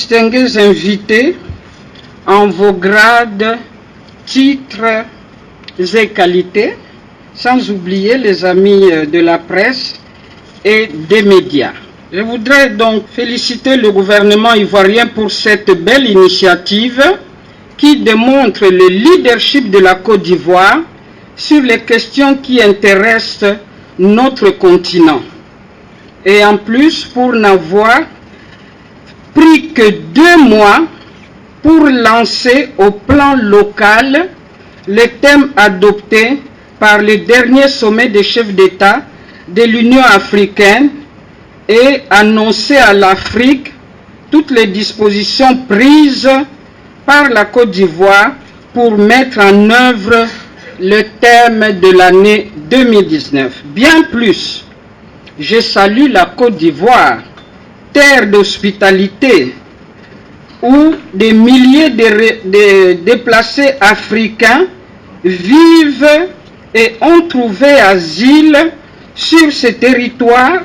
distingués invités, en vos grades, titres et qualités, sans oublier les amis de la presse et des médias. Je voudrais donc féliciter le gouvernement ivoirien pour cette belle initiative qui démontre le leadership de la Côte d'Ivoire sur les questions qui intéressent notre continent. Et en plus, pour n'avoir pris que 2 mois pour lancer au plan local les thèmes adoptés par le dernier sommet des chefs d'État de l'Union africaine et annoncer à l'Afrique toutes les dispositions prises par la Côte d'Ivoire pour mettre en œuvre le thème de l'année 2019. Bien plus, je salue la Côte d'Ivoire, terre d'hospitalité, où des milliers de déplacés africains vivent et ont trouvé asile sur ce territoire,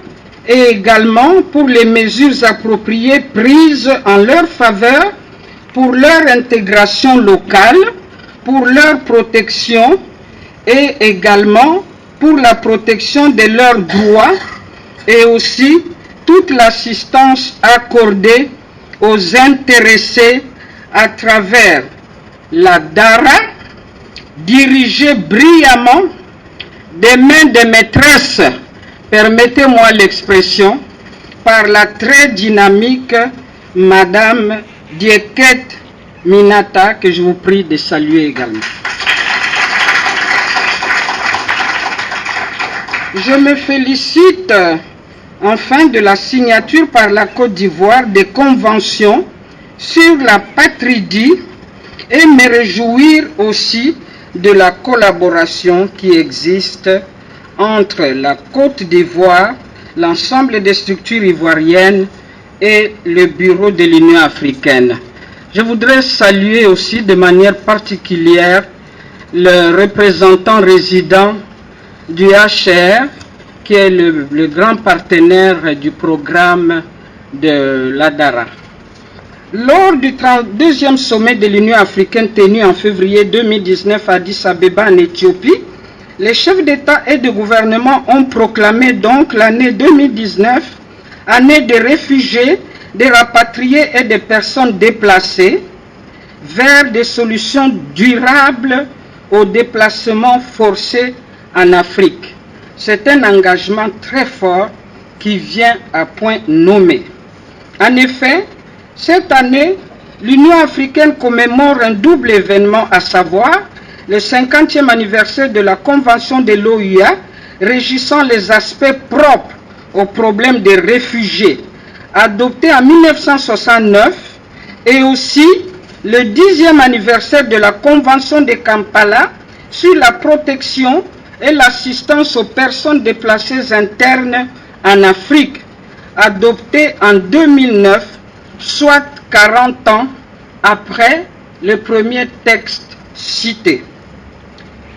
et également pour les mesures appropriées prises en leur faveur pour leur intégration locale, pour leur protection et également pour la protection de leurs droits et aussi toute l'assistance accordée aux intéressés à travers la DARA, dirigée brillamment des mains de maîtresse, permettez-moi l'expression, par la très dynamique Madame Dieket Minata, que je vous prie de saluer également. Je me félicite enfin de la signature par la Côte d'Ivoire des conventions sur la patridie et me réjouir aussi de la collaboration qui existe entre la Côte d'Ivoire, l'ensemble des structures ivoiriennes et le bureau de l'Union africaine. Je voudrais saluer aussi de manière particulière le représentant résident du HR, qui est le grand partenaire du programme de la DARA. Lors du 32e sommet de l'Union africaine tenu en février 2019 à Addis Abeba en Éthiopie, les chefs d'État et de gouvernement ont proclamé donc l'année 2019 année des réfugiés, des rapatriés et des personnes déplacées vers des solutions durables au déplacement forcé en Afrique. C'est un engagement très fort qui vient à point nommé. En effet, cette année, l'Union africaine commémore un double événement, à savoir le 50e anniversaire de la Convention de l'OUA régissant les aspects propres au problème des réfugiés, adoptée en 1969, et aussi le 10e anniversaire de la Convention de Kampala sur la protection et l'assistance aux personnes déplacées internes en Afrique, adoptée en 2009, soit 40 ans après le premier texte cité.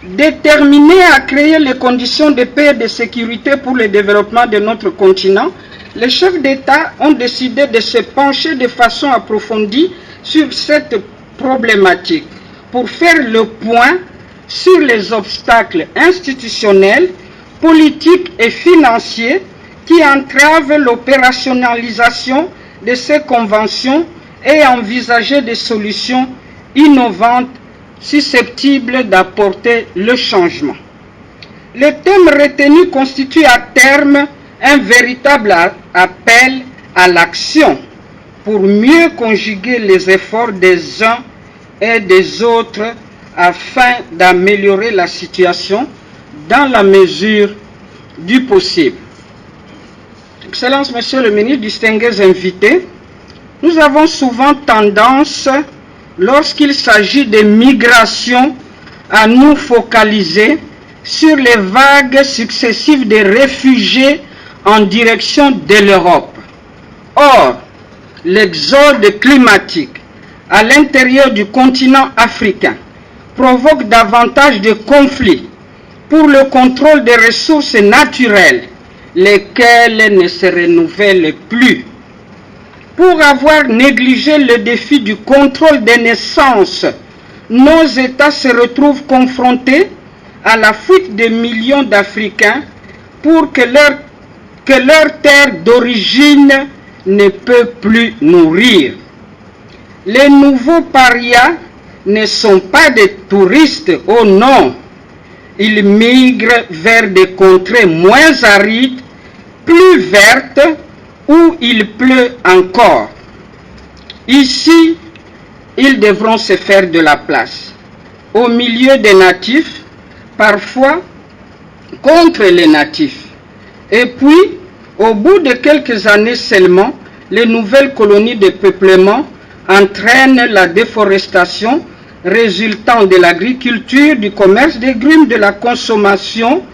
Déterminés à créer les conditions de paix et de sécurité pour le développement de notre continent, les chefs d'État ont décidé de se pencher de façon approfondie sur cette problématique pour faire le point sur les obstacles institutionnels, politiques et financiers qui entravent l'opérationnalisation de ces conventions et envisager des solutions innovantes susceptibles d'apporter le changement. Le thème retenu constitue à terme un véritable appel à l'action pour mieux conjuguer les efforts des uns et des autres afin d'améliorer la situation dans la mesure du possible. Excellences, Monsieur le ministre, distingués invités, nous avons souvent tendance, lorsqu'il s'agit de migration, à nous focaliser sur les vagues successives de réfugiés en direction de l'Europe. Or, l'exode climatique à l'intérieur du continent africain provoque davantage de conflits pour le contrôle des ressources naturelles, lesquelles ne se renouvellent plus. Pour avoir négligé le défi du contrôle des naissances, nos États se retrouvent confrontés à la fuite de millions d'Africains pour que leur terre d'origine ne peut plus nourrir. Les nouveaux parias ne sont pas des touristes, oh non. Ils migrent vers des contrées moins arides, plus vertes, où il pleut encore. Ici, ils devront se faire de la place, au milieu des natifs, parfois contre les natifs. Et puis, au bout de quelques années seulement, les nouvelles colonies de peuplement entraînent la déforestation résultant de l'agriculture, du commerce des grumes, de la consommation,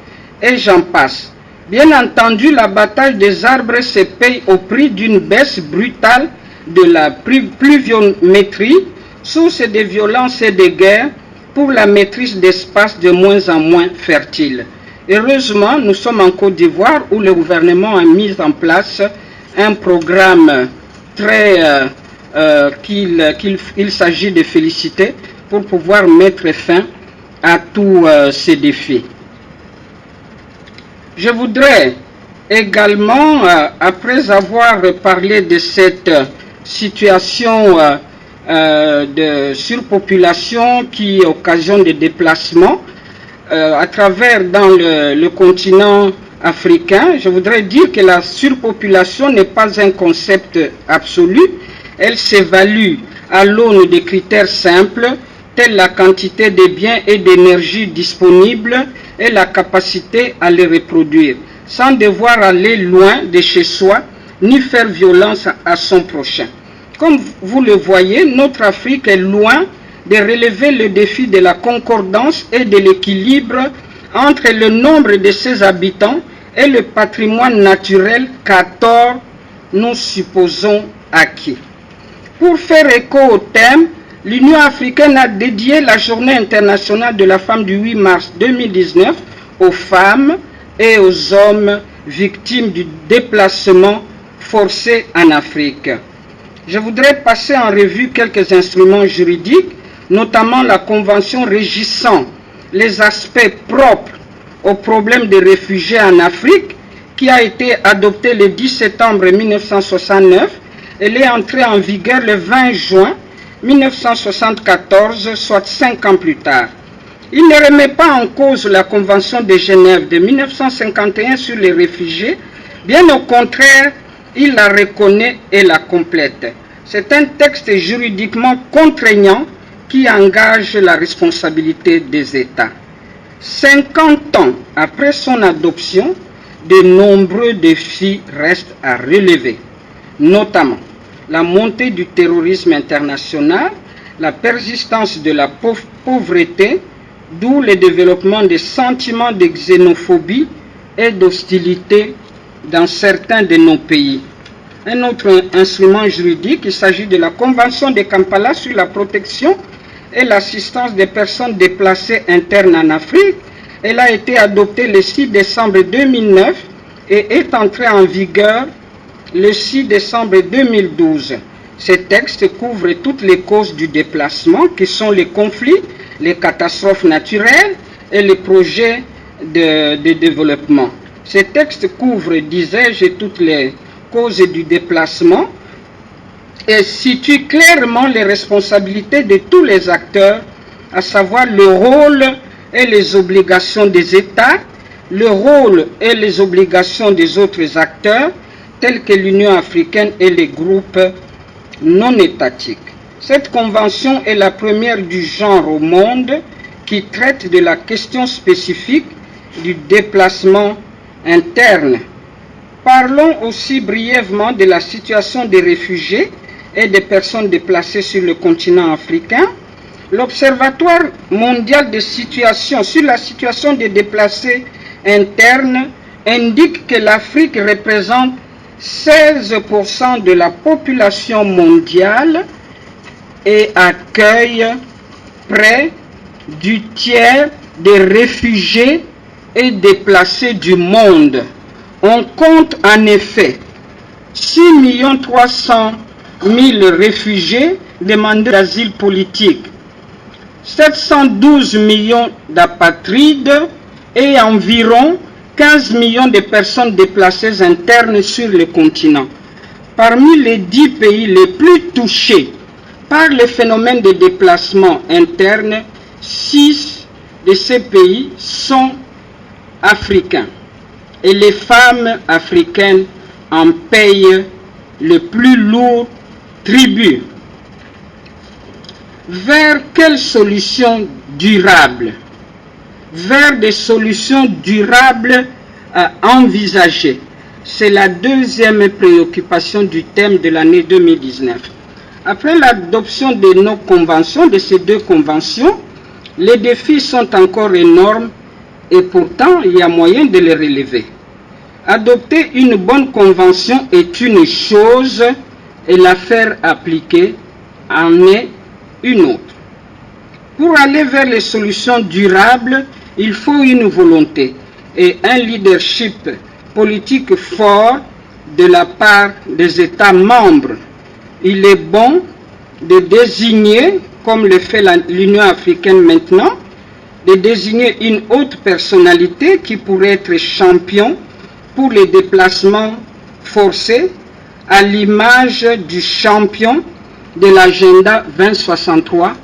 et j'en passe. Bien entendu, l'abattage des arbres se paye au prix d'une baisse brutale de la pluviométrie, source de violences et de guerres, pour la maîtrise d'espaces de moins en moins fertiles. Heureusement, nous sommes en Côte d'Ivoire où le gouvernement a mis en place un programme qu'il s'agit de féliciter pour pouvoir mettre fin à tous ces défis. Je voudrais également, après avoir parlé de cette situation de surpopulation qui occasionne des déplacements à travers dans le continent africain, je voudrais dire que la surpopulation n'est pas un concept absolu. Elle s'évalue à l'aune des critères simples tels la quantité de biens et d'énergie disponibles et la capacité à les reproduire, sans devoir aller loin de chez soi ni faire violence à son prochain. Comme vous le voyez, notre Afrique est loin de relever le défi de la concordance et de l'équilibre entre le nombre de ses habitants et le patrimoine naturel qu'à tort nous supposons acquis. Pour faire écho au thème, l'Union africaine a dédié la Journée internationale de la femme du 8 mars 2019 aux femmes et aux hommes victimes du déplacement forcé en Afrique. Je voudrais passer en revue quelques instruments juridiques, notamment la Convention régissant les aspects propres au problème des réfugiés en Afrique, qui a été adoptée le 10 septembre 1969. Elle est entrée en vigueur le 20 juin 1974, soit 5 ans plus tard. Il ne remet pas en cause la Convention de Genève de 1951 sur les réfugiés, bien au contraire, il la reconnaît et la complète. C'est un texte juridiquement contraignant qui engage la responsabilité des États. 50 ans après son adoption, de nombreux défis restent à relever, notamment la montée du terrorisme international, la persistance de la pauvreté, d'où le développement des sentiments de xénophobie et d'hostilité dans certains de nos pays. Un autre instrument juridique, il s'agit de la Convention de Kampala sur la protection et l'assistance des personnes déplacées internes en Afrique. Elle a été adoptée le 6 décembre 2009 et est entrée en vigueur le 6 décembre 2012. Ce texte couvre toutes les causes du déplacement, qui sont les conflits, les catastrophes naturelles et les projets de développement. Ce texte couvre, disais-je, toutes les causes du déplacement et situe clairement les responsabilités de tous les acteurs, à savoir le rôle et les obligations des États, le rôle et les obligations des autres acteurs, tels que l'Union africaine et les groupes non étatiques. Cette convention est la première du genre au monde qui traite de la question spécifique du déplacement interne. Parlons aussi brièvement de la situation des réfugiés et des personnes déplacées sur le continent africain. L'Observatoire mondial de situation sur la situation des déplacés internes indique que l'Afrique représente 16% de la population mondiale et accueille près du tiers des réfugiés et déplacés du monde. On compte en effet 6 300 000 réfugiés demandeurs d'asile politique, 712 millions d'apatrides et environ 15 millions de personnes déplacées internes sur le continent. Parmi les 10 pays les plus touchés par le phénomène de déplacement interne, 6 de ces pays sont africains. Et les femmes africaines en payent le plus lourd tribut. Vers quelles solutions durables? Vers des solutions durables à envisager. C'est la deuxième préoccupation du thème de l'année 2019. Après l'adoption de nos conventions, de ces deux conventions, les défis sont encore énormes et pourtant il y a moyen de les relever. Adopter une bonne convention est une chose et la faire appliquer en est une autre. Pour aller vers les solutions durables, il faut une volonté et un leadership politique fort de la part des États membres. Il est bon de désigner, comme le fait l'Union africaine maintenant, de désigner une autre personnalité qui pourrait être champion pour les déplacements forcés, à l'image du champion de l'agenda 2063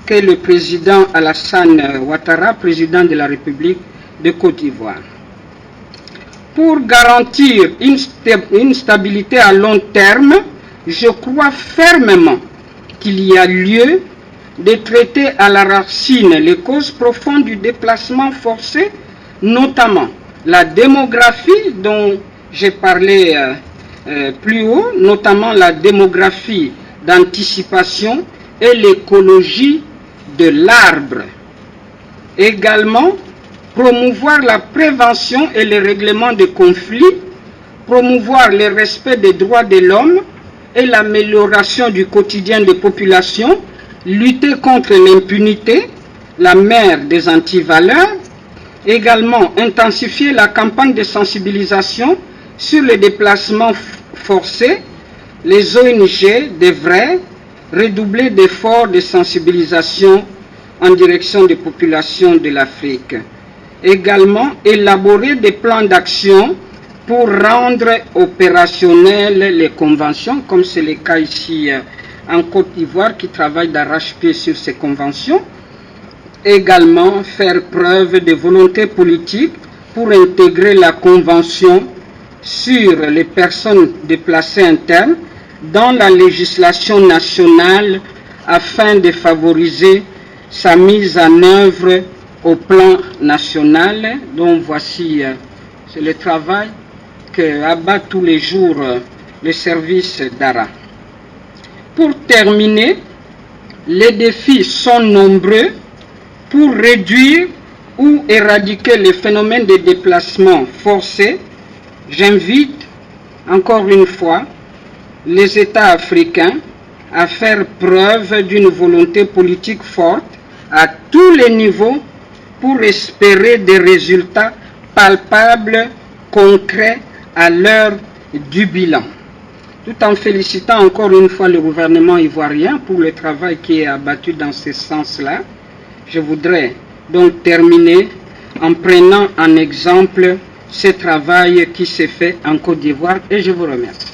qu'est le président Alassane Ouattara, président de la République de Côte d'Ivoire. Pour garantir une stabilité à long terme, je crois fermement qu'il y a lieu de traiter à la racine les causes profondes du déplacement forcé, notamment la démographie dont j'ai parlé plus haut, notamment la démographie d'anticipation et l'écologie de l'arbre. Également, promouvoir la prévention et le règlement des conflits, promouvoir le respect des droits de l'homme et l'amélioration du quotidien des populations, lutter contre l'impunité, la mère des antivaleurs, également intensifier la campagne de sensibilisation sur les déplacements forcés. Les ONG devraient redoubler d'efforts de sensibilisation en direction des populations de l'Afrique. Également, élaborer des plans d'action pour rendre opérationnelles les conventions, comme c'est le cas ici en Côte d'Ivoire, qui travaille d'arrache-pied sur ces conventions. Également, faire preuve de volonté politique pour intégrer la convention sur les personnes déplacées internes dans la législation nationale afin de favoriser sa mise en œuvre au plan national. Donc voici, c'est le travail que abat tous les jours le service d'ARA. Pour terminer, les défis sont nombreux pour réduire ou éradiquer le phénomène de déplacement forcé. J'invite encore une fois les États africains à faire preuve d'une volonté politique forte à tous les niveaux pour espérer des résultats palpables, concrets à l'heure du bilan. Tout en félicitant encore une fois le gouvernement ivoirien pour le travail qui est abattu dans ce sens-là, je voudrais donc terminer en prenant en exemple ce travail qui s'est fait en Côte d'Ivoire et je vous remercie.